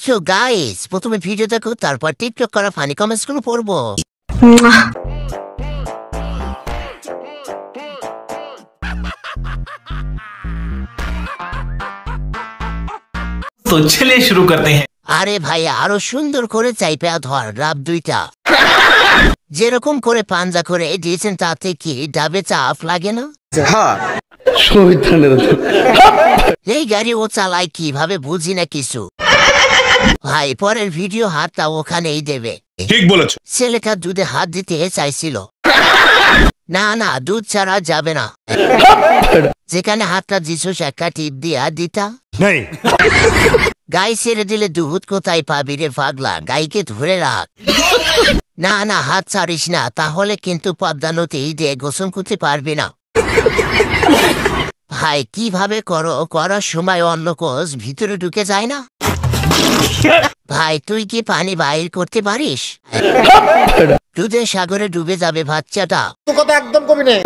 So guys, প্রথমে video দেখো, তারপর টিকটক করা ফানি কমেন্টস গুলো পড়বো। तो चलिए शुरू करते हैं। আরে ভাই, আরো সুন্দর করে চাইপা ধর ডাব দুইটা। যেরকম করে পাঞ্জা করে দিয়েছেন তাতে কি ডাবে চাপ লাগে না? এই গাড়ি ও চালায় কিভাবে বুঝি না কিছু। ভাই পরের ভিডিও হাতটা ওখানেই দেবে। ঠিক বলেছো। ছেলেটা দুধে হাত দিতে চাইছিল, না না দুধ ছাড়া যাবে না। যেখানে হাতটা দিছস একটা টিপ দিয়া দিতা। গাই ছেড়ে দিলে দুধ কোথায় পাবি রে পাগলা, গাইকে ধরে রাখ। না না হাত ছাড়িস না, তাহলে কিন্তু পদ্মা নদী দিয়ে গোসল করতে পারবি না। ভাই কিভাবে করো, করার সময় অন্য কোষ ভিতরে ঢুকে যায় না? ভাই তুই কি পানি বাইর করতে পারিস? দুধে সাগরে ডুবে যাবে বাচ্চাটা। কথা একদম কবি নেই।